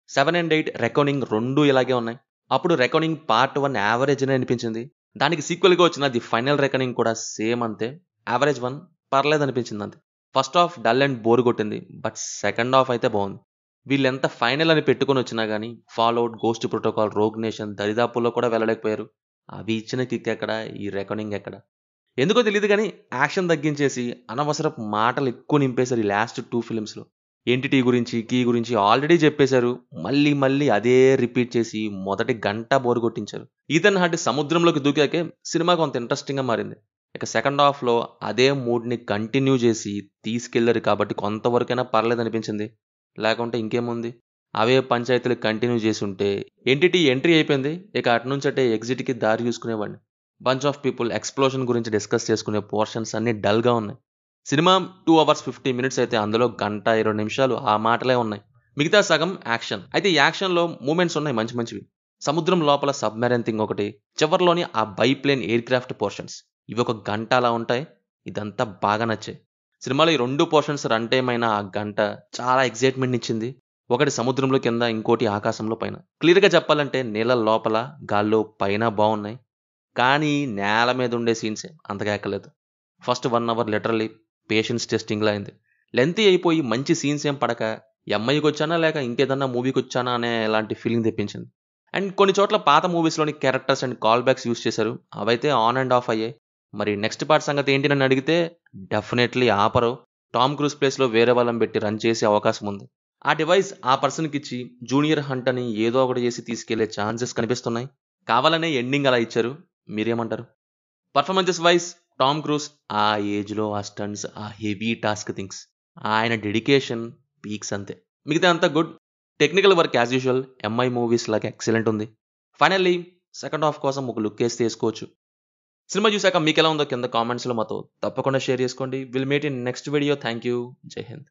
7 and 8 రెకానింగ్ 2 ఇలాగే ఉన్నాయి. అప్పుడు రెకానింగ్ పార్ట్ 1 యావరేజ్ అనే అనిపించింది. దానికి సీక్వెల్‌గా వచ్చిన ది ఫైనల్ రెకానింగ్ కూడా సేమ్ అంతే. యావరేజ్ 1 పర్లేదనిపించింది అంతే. First half dull and bore కొట్టింది. బట్ సెకండ్ హాఫ్ అయితే బావుంది. వీళ్ళెంత ఫైనల్ అని పెట్టుకొనొచ్చినా గానీ, ఫాల్‌ఔట్, గోస్ట్ ప్రోటోకాల్, రోగ్ నేషన్ దరిదాపుల్లో కూడా వెళ్ళలేకపోయారు. అవి ఇచ్చిన కిక్ ఎక్కడ? ఈ రెకానింగ్ ఎక్కడ? ఎందుకో తెలీదు గానీ, యాక్షన్ తగ్గించేసి, అనవసరపు మాటలు ఎక్కువ నింపేశారు ఈ లాస్ట్ 2 ఫిల్మ్స్‌లో. ఎంటిటీ గురించి, కీ గురించి ఆల్రెడీ చెప్పేశారు. మళ్ళీ మళ్ళీ అదే రిపీట్ చేసి మొదటి గంట బోర్ కొట్టించారు. ఈథన్ హంట్ సముద్రంలోకి దూకాకే సినిమా కొంత ఇంట్రెస్టింగ్‌గా మారింది. ఇక సెకండ్ హాఫ్‌లో అదే మూడ్‌ని కంటిన్యూ చేసి తీసుకెళ్లారు కాబట్టి కొంతవరకైనా పర్లేదనిపించింది. లేకుంటే ఇంకేముంది? అవే పంచాయతీలు కంటిన్యూ చేసుంటే ఎంటిటీ ఎంట్రీ అయిపోయింది. ఇక అటునుంచటే ఎగ్జిట్‌కి దారి చూసుకునేవాడిని. బంచ్ ఆఫ్ పీపుల్ ఎక్స్‌ప్లోషన్ గురించి డిస్కస్ చేసుకునే పోర్షన్స్ అన్నీ డల్‌గా ఉన్నాయి. సినిమా 2 అవర్స్ 50 మినిట్స్ అయితే అందులో గంట 20 నిమిషాలు ఆ మాటలే ఉన్నాయి. మిగతా సగం యాక్షన్. అయితే ఈ యాక్షన్‌లో మూవ్‌మెంట్స్ ఉన్నాయి మంచి మంచివి. సముద్రం లోపల సబ్‌మెరైన్ థింగ్ ఒకటి. చివర్లోని ఆ బైప్లేన్ ఎయిర్ క్రాఫ్ట్ పోర్షన్స్. ఇవి ఒక గంట అలా ఉంటాయి. ఇదంతా బాగా నచ్చాయి. సినిమాలో ఈ 2 పోర్షన్స్ రన్ టైమ్ అయిన ఆ గంట చాలా ఎక్సైట్‌మెంట్ ఇచ్చింది. ఒకటి సముద్రంలో కింద, ఇంకోటి ఆకాశంలో పైన. క్లియర్‌గా చెప్పాలంటే నీళ్ళ లోపల, గాల్లో పైన బావున్నాయి. కానీ నేల మీద ఉండే సీన్సే అంతగా ఎక్కలేదు. ఫస్ట్ 1 అవర్ లిటరల్లీ పేషెన్స్ టెస్టింగ్‌లా అయింది. లెంతీ అయిపోయి మంచి సీన్స్ ఏం పడక ఎంఐకొచ్చానా లేక ఇంకేదన్నా మూవీకొచ్చానా అనే లాంటి ఫీలింగ్ తెప్పించింది. అండ్ కొన్ని చోట్ల పాత మూవీస్‌లోని characters and callbacks use చేశారు. అవైతే ఆన్ అండ్ ఆఫ్ అయ్యాయి. మరి నెక్స్ట్ పార్ట్ సంగతి ఏంటి నన్ను అడిగితే డెఫినెట్‌లీ ఆపరు. టామ్ క్రూజ్ ప్లేస్‌లో వేరే వాళ్ళని పెట్టి రన్ చేసే అవకాశం ఉంది. ఆ డివైస్ ఆ పర్సన్‌కిచ్చి జూనియర్ హంట్ అని ఏదో ఒకటి చేసి తీసుకెళ్లే ఛాన్సెస్ కనిపిస్తున్నాయి. కావాలనే ఎండింగ్ అలా ఇచ్చారు. మీరేమంటారు? పర్ఫార్మెన్సెస్ వైస్ టామ్ క్రూజ్ ఆ ఏజ్‌లో ఆ స్టంట్స్, ఆ హెవీ టాస్క్ థింగ్స్, ఆయన డెడికేషన్ పీక్స్ అంతే. మిగతా అంతా good. Technical work as usual MI movies లాగా ఎక్సలెంట్ ఉంది. ఫైనల్లీ సెకండ్ హాఫ్ కోసం ఒక లుక్ ఏసి తీసుకోవచ్చు. సినిమా చూసాక మీకెలా ఉందో కింద కామెంట్స్‌లో మాతో తప్పకుండా షేర్ చేసుకోండి. Will meet in next video. Thank you. జై హింద్.